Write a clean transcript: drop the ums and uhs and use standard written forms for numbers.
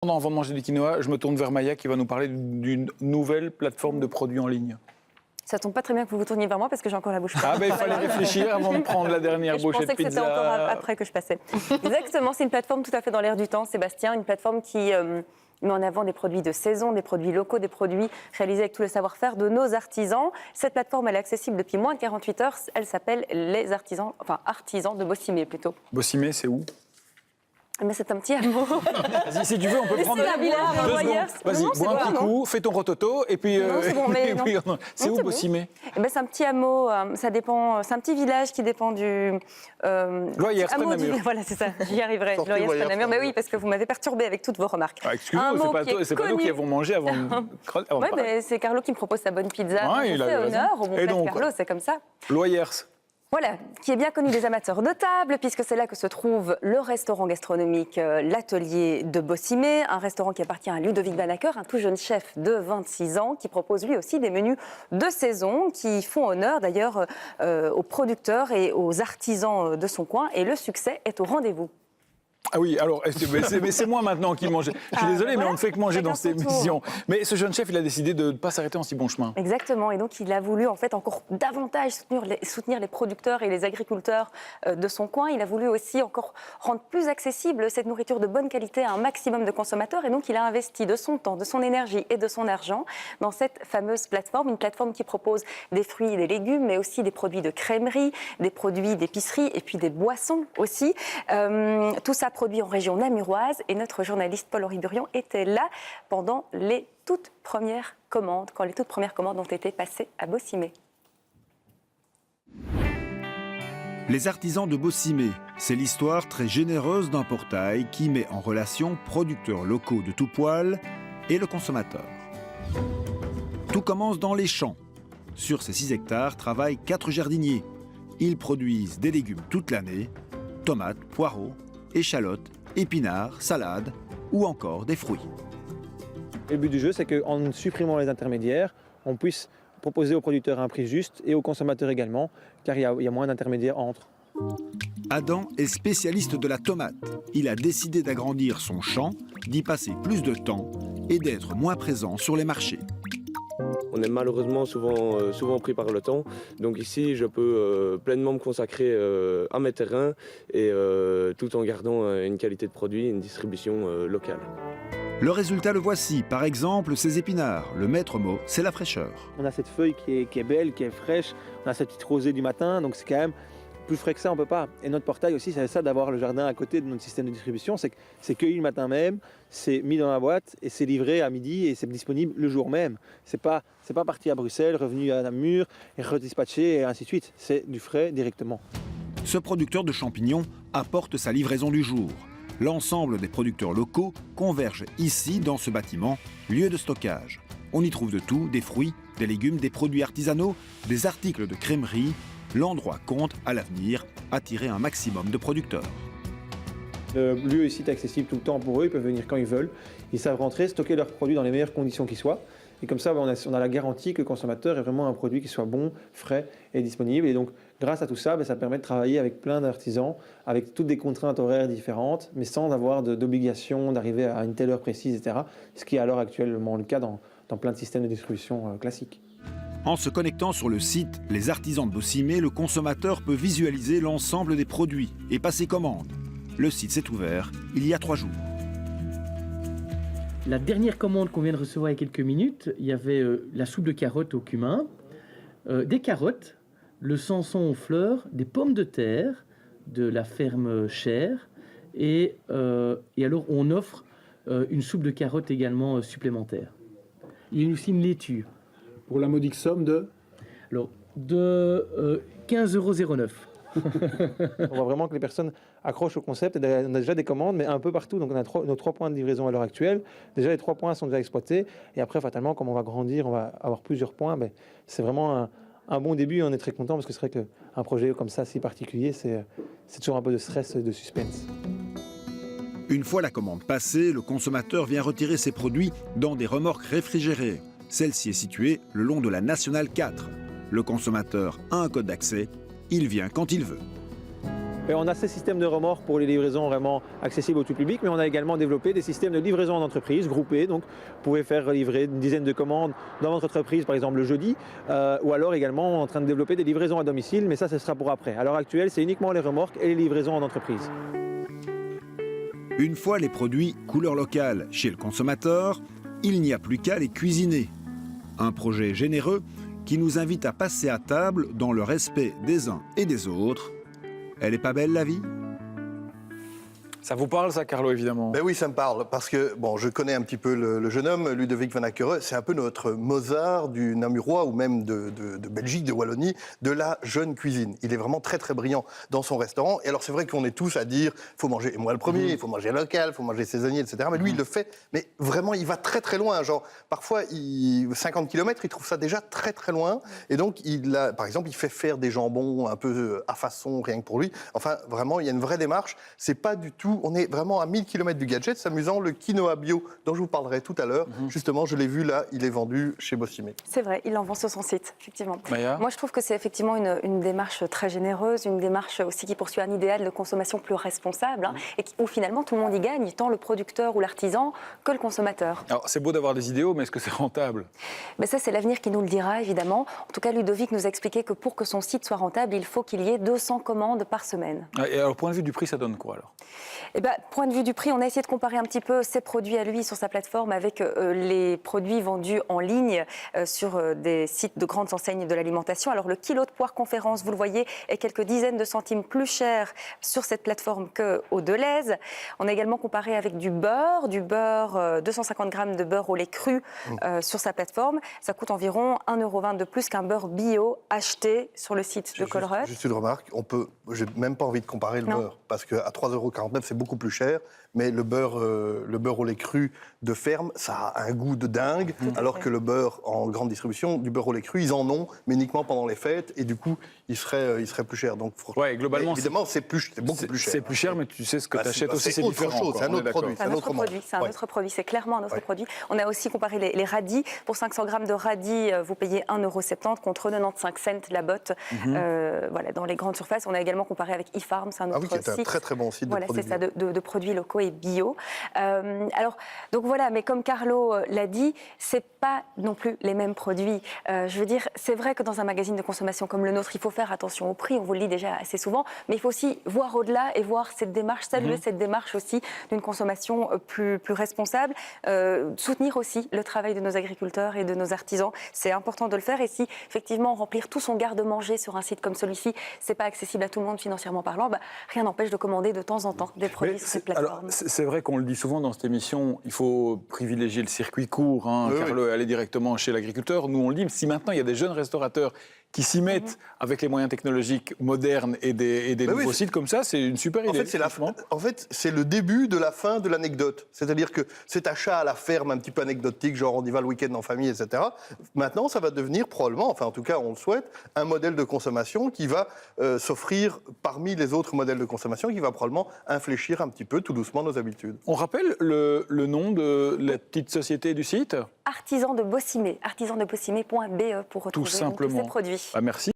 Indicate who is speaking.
Speaker 1: attendant, avant de manger du quinoa, je me tourne vers Maya qui va nous parler d'une nouvelle plateforme de produits en ligne.
Speaker 2: Ça tombe pas très bien que vous vous tourniez vers moi parce que j'ai encore la bouche pleine.
Speaker 1: Ah ben il fallait réfléchir avant de prendre la dernière bouchée de pizza.
Speaker 2: Je pensais que c'était encore après que je passais. Exactement, c'est une plateforme tout à fait dans l'air du temps, Sébastien, une plateforme qui met en avant des produits de saison, des produits locaux, des produits réalisés avec tout le savoir-faire de nos artisans. Cette plateforme, elle est accessible depuis moins de 48 heures. Elle s'appelle les artisans, enfin artisans de Bossimé plutôt.
Speaker 1: Bossimé, c'est où?
Speaker 2: Mais c'est un petit hameau.
Speaker 1: Vas-y, si tu veux, on peut prendre 2 secondes. Vas-y, bois un petit coup, fais ton rototo, et puis... c'est où Bossimé?
Speaker 2: C'est un petit hameau, ça dépend... C'est un petit village qui dépend du...
Speaker 1: Loyers-Prenamur.
Speaker 2: Voilà, c'est ça, j'y arriverai. Loyers-Prenamur, mais oui, parce que vous m'avez perturbé avec toutes vos remarques.
Speaker 1: Excuse-moi, c'est pas nous qui avons mangé avant de...
Speaker 2: Oui, mais c'est Carlo qui me propose sa bonne pizza.
Speaker 1: Ouais, il a eu
Speaker 2: honneur au bon frère Carlo, c'est comme ça.
Speaker 1: Loyers.
Speaker 2: Voilà, qui est bien connu des amateurs de table, puisque c'est là que se trouve le restaurant gastronomique L'Atelier de Bossimé, un restaurant qui appartient à Ludovic Banacker, un tout jeune chef de 26 ans, qui propose lui aussi des menus de saison, qui font honneur d'ailleurs aux producteurs et aux artisans de son coin, et le succès est au rendez-vous.
Speaker 1: Ah oui, alors, mais c'est moi maintenant qui mange. Je suis désolé, mais on ne fait que manger dans cette émission. Mais ce jeune chef, il a décidé de ne pas s'arrêter en si bon chemin.
Speaker 2: Exactement, et donc il a voulu en fait encore davantage soutenir les producteurs et les agriculteurs de son coin. Il a voulu aussi encore rendre plus accessible cette nourriture de bonne qualité à un maximum de consommateurs. Et donc il a investi de son temps, de son énergie et de son argent dans cette fameuse plateforme. Une plateforme qui propose des fruits et des légumes, mais aussi des produits de crèmerie, des produits d'épicerie et puis des boissons aussi. Tout ça produit en région namuroise, et notre journaliste Paul-Henri Burion était là pendant les toutes premières commandes, quand les toutes premières commandes ont été passées à Bossimé.
Speaker 3: Les artisans de Bossimé, c'est l'histoire très généreuse d'un portail qui met en relation producteurs locaux de tout poil et le consommateur. Tout commence dans les champs. Sur ces 6 hectares travaillent 4 jardiniers. Ils produisent des légumes toute l'année, tomates, poireaux, échalotes, épinards, salades ou encore des fruits.
Speaker 4: Le but du jeu, c'est qu'en supprimant les intermédiaires, on puisse proposer aux producteurs un prix juste et aux consommateurs également, car il y a moins d'intermédiaires entre.
Speaker 3: Adam est spécialiste de la tomate. Il a décidé d'agrandir son champ, d'y passer plus de temps et d'être moins présent sur les marchés.
Speaker 5: On est malheureusement souvent pris par le temps. Donc ici, je peux pleinement me consacrer à mes terrains et tout en gardant une qualité de produit et une distribution locale.
Speaker 3: Le résultat le voici. Par exemple, ces épinards. Le maître mot, c'est la fraîcheur.
Speaker 4: On a cette feuille qui est belle, qui est fraîche. On a cette petite rosée du matin, donc c'est quand même plus frais que ça, on peut pas. Et notre portail aussi, c'est ça, d'avoir le jardin à côté de notre système de distribution. C'est cueilli le matin même, c'est mis dans la boîte et c'est livré à midi et c'est disponible le jour même. C'est pas parti à Bruxelles, revenu à Namur et redispatché et ainsi de suite. C'est du frais directement.
Speaker 3: Ce producteur de champignons apporte sa livraison du jour. L'ensemble des producteurs locaux convergent ici, dans ce bâtiment, lieu de stockage. On y trouve de tout, des fruits, des légumes, des produits artisanaux, des articles de crèmerie. L'endroit compte, à l'avenir, attirer un maximum de producteurs.
Speaker 4: Le lieu ici est accessible tout le temps pour eux, ils peuvent venir quand ils veulent. Ils savent rentrer, stocker leurs produits dans les meilleures conditions qui soient. Et comme ça, on a la garantie que le consommateur ait vraiment un produit qui soit bon, frais et disponible. Et donc, grâce à tout ça, ça permet de travailler avec plein d'artisans, avec toutes des contraintes horaires différentes, mais sans avoir d'obligation d'arriver à une telle heure précise, etc. Ce qui est à l'heure actuellement le cas dans plein de systèmes de distribution classiques.
Speaker 3: En se connectant sur le site Les Artisans de Bossimé, le consommateur peut visualiser l'ensemble des produits et passer commande. Le site s'est ouvert il y a 3 jours.
Speaker 6: La dernière commande qu'on vient de recevoir il y a quelques minutes, il y avait la soupe de carottes au cumin, des carottes, le samson aux fleurs, des pommes de terre de la ferme Cher et alors on offre une soupe de carottes également supplémentaire. Il y a aussi une laitue.
Speaker 7: Pour la modique somme de
Speaker 6: de 15,09 €.
Speaker 4: On voit vraiment que les personnes accrochent au concept. On a déjà des commandes, mais un peu partout. Donc on a nos 3 points de livraison à l'heure actuelle. Déjà, les 3 points sont déjà exploités. Et après, fatalement, comme on va grandir, on va avoir plusieurs points. Mais c'est vraiment un bon début. On est très content parce que c'est vrai qu'un projet comme ça, si particulier, c'est toujours un peu de stress, de suspense.
Speaker 3: Une fois la commande passée, le consommateur vient retirer ses produits dans des remorques réfrigérées. Celle-ci est située le long de la Nationale 4. Le consommateur a un code d'accès, il vient quand il veut.
Speaker 4: Et on a ces systèmes de remorques pour les livraisons vraiment accessibles au tout public, mais on a également développé des systèmes de livraison en entreprise groupés. Donc, vous pouvez faire livrer une dizaine de commandes dans votre entreprise, par exemple le jeudi, ou alors également en train de développer des livraisons à domicile, mais ça, ce sera pour après. À l'heure actuelle, c'est uniquement les remorques et les livraisons en entreprise.
Speaker 3: Une fois les produits couleur locale chez le consommateur, il n'y a plus qu'à les cuisiner. Un projet généreux qui nous invite à passer à table dans le respect des uns et des autres. Elle est pas belle la vie ?
Speaker 1: Ça vous parle, ça, Carlo, évidemment?
Speaker 8: Ben oui, ça me parle, parce que bon, je connais un petit peu le jeune homme, Ludovic van Ackere, c'est un peu notre Mozart du Namurois ou même de Belgique, de Wallonie, de la jeune cuisine. Il est vraiment très très brillant dans son restaurant. Et alors c'est vrai qu'on est tous à dire, il faut manger, et moi le premier, il faut manger local, il faut manger saisonnier, etc. Mais lui, il le fait, mais vraiment, il va très très loin. Genre, parfois, 50 km, il trouve ça déjà très très loin. Et donc, par exemple, il fait faire des jambons un peu à façon, rien que pour lui. Enfin, vraiment, il y a une vraie démarche. C'est pas du tout... On est vraiment à 1000 km du gadget. C'est amusant, le quinoa bio dont je vous parlerai tout à l'heure, justement, je l'ai vu là, il est vendu chez Bossimé.
Speaker 2: C'est vrai, il en vend sur son site, effectivement.
Speaker 1: Maya ?
Speaker 2: Moi, je trouve que c'est effectivement une démarche très généreuse, une démarche aussi qui poursuit un idéal de consommation plus responsable, et où finalement tout le monde y gagne, tant le producteur ou l'artisan que le consommateur.
Speaker 1: Alors, c'est beau d'avoir des idéaux, mais est-ce que c'est rentable?
Speaker 2: Mais ça, c'est l'avenir qui nous le dira, évidemment. En tout cas, Ludovic nous a expliqué que pour que son site soit rentable, il faut qu'il y ait 200 commandes par semaine.
Speaker 1: Et alors, point de vue du prix, ça donne quoi, alors?
Speaker 2: Eh ben, point de vue du prix, on a essayé de comparer un petit peu ses produits à lui sur sa plateforme avec les produits vendus en ligne sur des sites de grandes enseignes de l'alimentation. Alors le kilo de poire conférence, vous le voyez, est quelques dizaines de centimes plus cher sur cette plateforme qu'au Delhaize. On a également comparé avec du beurre 250 grammes de beurre au lait cru sur sa plateforme. Ça coûte environ 1,20 € de plus qu'un beurre bio acheté sur le site de Colruyt.
Speaker 8: Juste une remarque, j'ai même pas envie de comparer le beurre, parce qu'à 3,49 €, c'est beaucoup plus cher, mais le beurre au lait cru de ferme, ça a un goût de dingue, alors que le beurre en grande distribution, du beurre au lait cru, ils en ont, mais uniquement pendant les fêtes, et du coup, il serait plus cher. Donc,
Speaker 1: ouais, globalement,
Speaker 8: évidemment, c'est beaucoup plus cher.
Speaker 1: C'est plus cher, mais tu sais ce que tu achètes aussi, c'est
Speaker 8: autre
Speaker 1: différent.
Speaker 8: chose, c'est un autre produit.
Speaker 2: C'est un autre produit, c'est un autre produit, c'est clairement un autre produit. On a aussi comparé les radis. Pour 500 grammes de radis, vous payez 1,70 € contre 95 cents la botte. Voilà, dans les grandes surfaces. On a également comparé avec eFarm, c'est un autre site.
Speaker 8: C'est un très très bon site de produits.
Speaker 2: Voilà, c'est ça, de produits locaux et bio. Alors, donc voilà, mais comme Carlo l'a dit, c'est pas non plus les mêmes produits. Je veux dire, c'est vrai que dans un magazine de consommation comme le nôtre, il faut faire attention au prix, on vous le dit déjà assez souvent, mais il faut aussi voir au-delà et voir cette démarche, saluer cette démarche aussi d'une consommation plus responsable, soutenir aussi le travail de nos agriculteurs et de nos artisans. C'est important de le faire, et si effectivement remplir tout son garde-manger sur un site comme celui-ci, c'est pas accessible à tout le monde financièrement parlant, rien n'empêche de commander de temps en temps des produits sur cette plateforme.
Speaker 1: Alors, c'est vrai qu'on le dit souvent dans cette émission, il faut privilégier le circuit court, Carlo, aller directement chez l'agriculteur. Nous, on le dit, mais si maintenant il y a des jeunes restaurateurs qui s'y mettent avec les moyens technologiques modernes et des nouveaux sites comme ça, c'est une super idée.
Speaker 8: En fait, c'est le début de la fin de l'anecdote. C'est-à-dire que cet achat à la ferme un petit peu anecdotique, genre on y va le week-end en famille, etc., maintenant, ça va devenir probablement, enfin en tout cas, on le souhaite, un modèle de consommation qui va s'offrir parmi les autres modèles de consommation, qui va probablement infléchir un petit peu tout doucement nos habitudes.
Speaker 1: On rappelle le nom de la petite société du site ?
Speaker 2: Artisan de Bossimé, artisandebossimé.be pour retrouver tous ces produits.
Speaker 1: Merci.